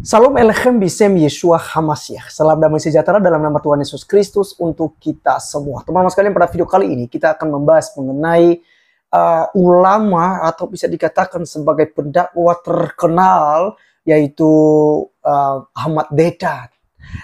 Salam Elechem Bisem Yeshua Hamasiah. Salam damai sejahtera dalam nama Tuhan Yesus Kristus untuk kita semua. Teman-teman sekalian, pada video kali ini kita akan membahas mengenai ulama atau bisa dikatakan sebagai pendakwa terkenal, yaitu Ahmad Deedat.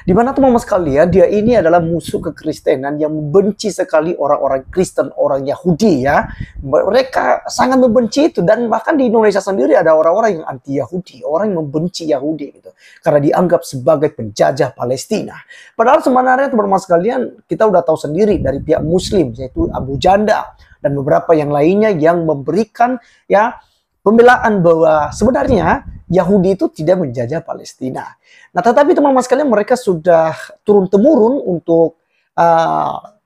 Di mana teman-teman sekalian, dia ini adalah musuh kekristenan yang membenci sekali orang-orang Kristen, orang Yahudi ya. Mereka sangat membenci itu, dan bahkan di Indonesia sendiri ada orang-orang yang anti Yahudi, orang yang membenci Yahudi gitu. Karena dianggap sebagai penjajah Palestina. Padahal sebenarnya teman-teman sekalian, kita udah tahu sendiri dari pihak Muslim, yaitu Abu Janda dan beberapa yang lainnya yang memberikan ya pembelaan bahwa sebenarnya Yahudi itu tidak menjajah Palestina. Nah, tetapi teman-teman sekalian, mereka sudah turun-temurun untuk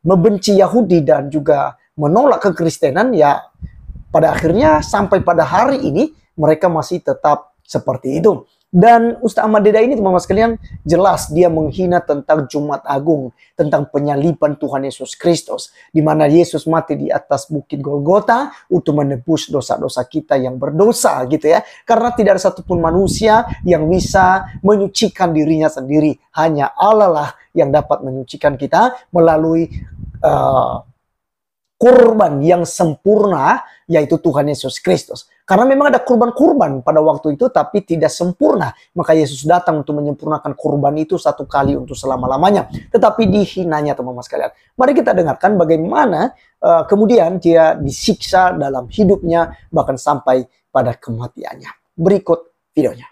membenci Yahudi dan juga menolak kekristenan. Ya, pada akhirnya sampai pada hari ini mereka masih tetap seperti itu. Dan Ustaz Ahmad Deedat ini teman-teman sekalian, jelas dia menghina tentang Jumat Agung, tentang penyaliban Tuhan Yesus Kristus, di mana Yesus mati di atas bukit Golgota untuk menebus dosa-dosa kita yang berdosa gitu ya. Karena tidak ada satupun manusia yang bisa menyucikan dirinya sendiri, hanya Allah lah yang dapat menyucikan kita melalui kurban yang sempurna, yaitu Tuhan Yesus Kristus. Karena memang ada kurban-kurban pada waktu itu, tapi tidak sempurna. Maka Yesus datang untuk menyempurnakan kurban itu satu kali untuk selama-lamanya. Tetapi dihinanya teman-teman sekalian. Mari kita dengarkan bagaimana kemudian dia disiksa dalam hidupnya, bahkan sampai pada kematiannya. Berikut videonya.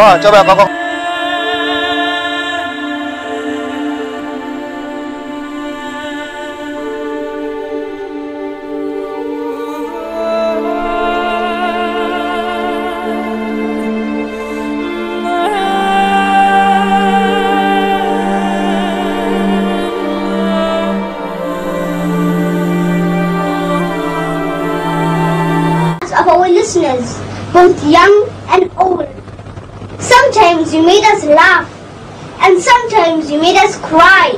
Oh, coba kokok. Of our listeners, both young and old. Sometimes you made us laugh, and sometimes you made us cry.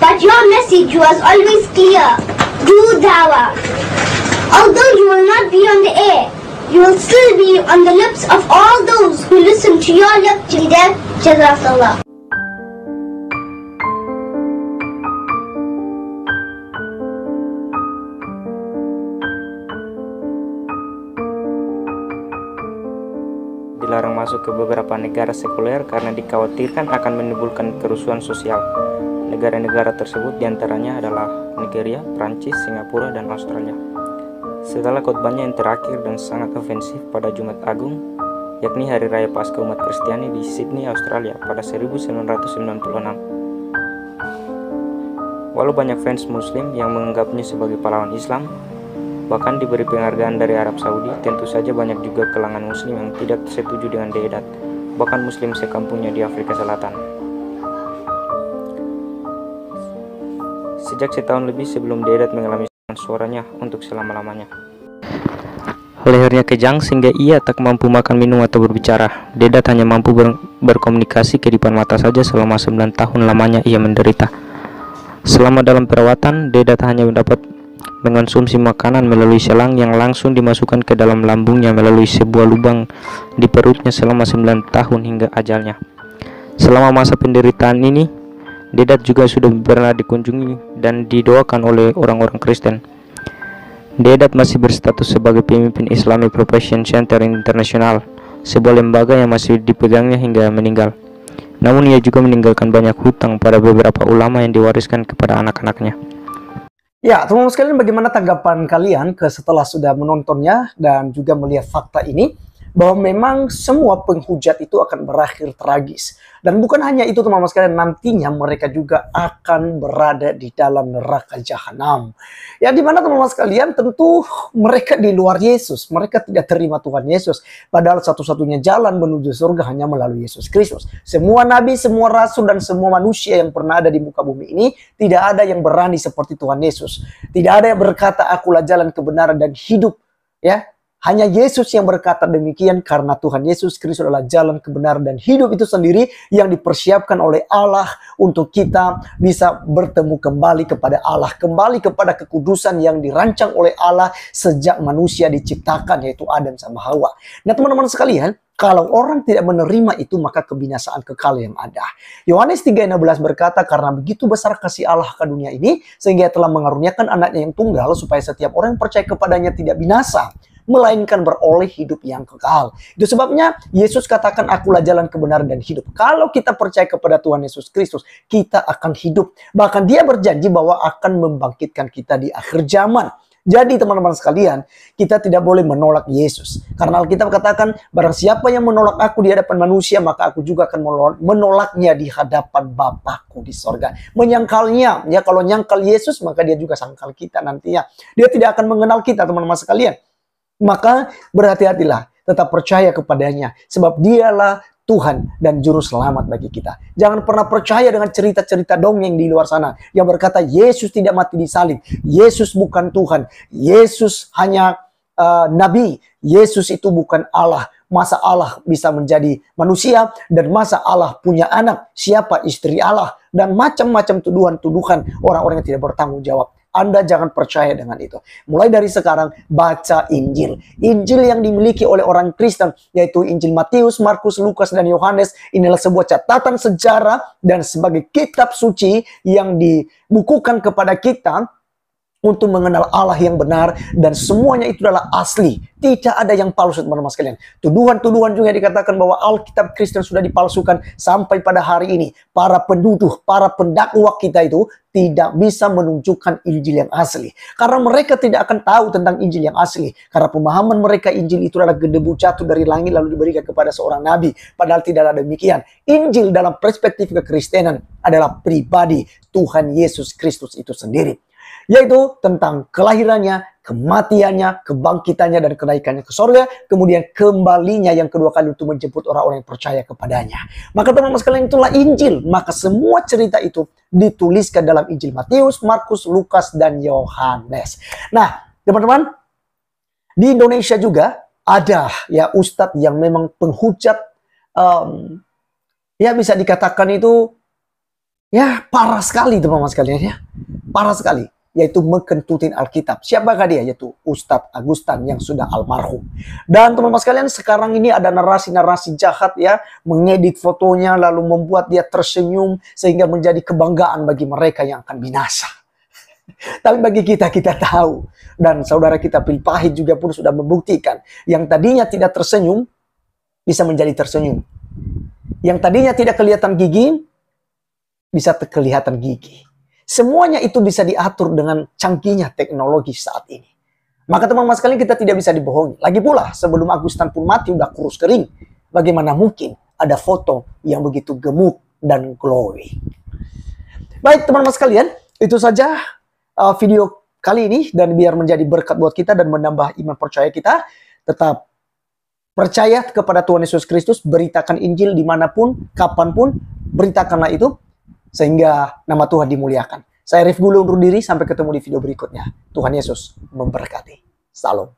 But your message was always clear. Do dawah. Although you will not be on the air, you will still be on the lips of all those who listen to your lecture. Jazakallah. Dilarang masuk ke beberapa negara sekuler karena dikhawatirkan akan menimbulkan kerusuhan sosial. Negara-negara tersebut diantaranya adalah Nigeria, Prancis, Singapura, dan Australia. Setelah khotbahnya yang terakhir dan sangat ofensif pada Jumat Agung, yakni Hari Raya Paskah umat Kristiani di Sydney, Australia pada 1996. Walau banyak fans Muslim yang menganggapnya sebagai pahlawan Islam, bahkan diberi penghargaan dari Arab Saudi, tentu saja banyak juga kalangan Muslim yang tidak setuju dengan Deedat, bahkan Muslim sekampungnya di Afrika Selatan. Sejak setahun lebih sebelum Deedat mengalami suaranya untuk selama-lamanya. Lehernya kejang sehingga ia tak mampu makan, minum, atau berbicara. Deedat hanya mampu berkomunikasi ke depan mata saja selama 9 tahun lamanya ia menderita. Selama dalam perawatan, Deedat hanya dapat mengonsumsi makanan melalui selang yang langsung dimasukkan ke dalam lambungnya melalui sebuah lubang di perutnya selama 9 tahun hingga ajalnya. Selama masa penderitaan ini, Deedat juga sudah pernah dikunjungi dan didoakan oleh orang-orang Kristen. Deedat masih berstatus sebagai pemimpin Islamic Profession Center International, sebuah lembaga yang masih dipegangnya hingga meninggal. Namun ia juga meninggalkan banyak hutang pada beberapa ulama yang diwariskan kepada anak-anaknya. Ya, teman-teman sekalian, bagaimana tanggapan kalian setelah sudah menontonnya dan juga melihat fakta ini? bahwa memang semua penghujat itu akan berakhir tragis. Dan bukan hanya itu teman-teman sekalian, nantinya mereka juga akan berada di dalam neraka jahanam. Ya dimana teman-teman sekalian tentu mereka di luar Yesus, mereka tidak terima Tuhan Yesus. Padahal satu-satunya jalan menuju surga hanya melalui Yesus Kristus. Semua nabi, semua rasul, dan semua manusia yang pernah ada di muka bumi ini, tidak ada yang berani seperti Tuhan Yesus. Tidak ada yang berkata, akulah jalan kebenaran dan hidup. Ya, hanya Yesus yang berkata demikian karena Tuhan Yesus Kristus adalah jalan kebenaran dan hidup itu sendiri yang dipersiapkan oleh Allah untuk kita bisa bertemu kembali kepada Allah. Kembali kepada kekudusan yang dirancang oleh Allah sejak manusia diciptakan, yaitu Adam sama Hawa. Nah teman-teman sekalian, kalau orang tidak menerima itu maka kebinasaan kekal yang ada. Yohanes 3:16 berkata, karena begitu besar kasih Allah ke dunia ini sehingga telah mengaruniakan anaknya yang tunggal supaya setiap orang yang percaya kepadanya tidak binasa, melainkan beroleh hidup yang kekal. Itu sebabnya Yesus katakan, akulah jalan kebenaran dan hidup. Kalau kita percaya kepada Tuhan Yesus Kristus, kita akan hidup. Bahkan dia berjanji bahwa akan membangkitkan kita di akhir zaman. Jadi teman-teman sekalian, kita tidak boleh menolak Yesus. Karena Alkitab katakan, barang siapa yang menolak aku di hadapan manusia, maka aku juga akan menolaknya di hadapan Bapakku di sorga. Menyangkalnya, ya kalau nyangkal Yesus, maka dia juga sangkal kita nantinya. Dia tidak akan mengenal kita teman-teman sekalian. Maka berhati-hatilah, tetap percaya kepadanya. Sebab dialah Tuhan dan Juru Selamat bagi kita. Jangan pernah percaya dengan cerita-cerita dongeng di luar sana yang berkata Yesus tidak mati di salib, Yesus bukan Tuhan, Yesus hanya nabi, Yesus itu bukan Allah. Masa Allah bisa menjadi manusia, dan masa Allah punya anak, siapa istri Allah, dan macam-macam tuduhan-tuduhan orang-orang yang tidak bertanggung jawab. Anda jangan percaya dengan itu. Mulai dari sekarang, baca Injil. Injil yang dimiliki oleh orang Kristen, yaitu Injil Matius, Markus, Lukas, dan Yohanes, inilah sebuah catatan sejarah dan sebagai kitab suci yang dibukukan kepada kita untuk mengenal Allah yang benar, dan semuanya itu adalah asli. Tidak ada yang palsu teman-teman sekalian. Tuduhan-tuduhan juga dikatakan bahwa Alkitab Kristen sudah dipalsukan sampai pada hari ini. Para penduduh, para pendakwa kita itu tidak bisa menunjukkan Injil yang asli. Karena mereka tidak akan tahu tentang Injil yang asli. Karena pemahaman mereka Injil itu adalah gedebu jatuh dari langit lalu diberikan kepada seorang nabi. Padahal tidak ada demikian. Injil dalam perspektif kekristenan adalah pribadi Tuhan Yesus Kristus itu sendiri. Yaitu tentang kelahirannya, kematiannya, kebangkitannya, dan kenaikannya ke sorga. Kemudian kembalinya yang kedua kali untuk menjemput orang-orang yang percaya kepadanya. Maka teman-teman sekalian, itulah Injil. Maka semua cerita itu dituliskan dalam Injil Matius, Markus, Lukas, dan Yohanes. Nah teman-teman, di Indonesia juga ada ya ustadz yang memang penghujat, ya bisa dikatakan itu ya parah sekali teman-teman sekalian ya. Parah sekali. Yaitu mengkentutin Alkitab. Siapakah dia? Yaitu Ustadz Agustan yang sudah almarhum. Dan teman-teman sekalian, sekarang ini ada narasi-narasi jahat ya, mengedit fotonya lalu membuat dia tersenyum sehingga menjadi kebanggaan bagi mereka yang akan binasa. Tapi bagi kita, kita tahu, dan saudara kita Phil Pahit juga pun sudah membuktikan, yang tadinya tidak tersenyum bisa menjadi tersenyum. Yang tadinya tidak kelihatan gigi bisa kelihatan gigi. Semuanya itu bisa diatur dengan canggihnya teknologi saat ini. Maka teman-teman sekalian, kita tidak bisa dibohongi. Lagi pula, sebelum Agustan pun mati udah kurus kering. Bagaimana mungkin ada foto yang begitu gemuk dan glowing? Baik teman-teman sekalian, itu saja video kali ini. Dan biar menjadi berkat buat kita dan menambah iman percaya kita, tetap percaya kepada Tuhan Yesus Kristus. Beritakan Injil dimanapun, kapanpun, beritakanlah itu. Sehingga nama Tuhan dimuliakan. Saya Rif Gulu undur diri, sampai ketemu di video berikutnya. Tuhan Yesus memberkati. Salam.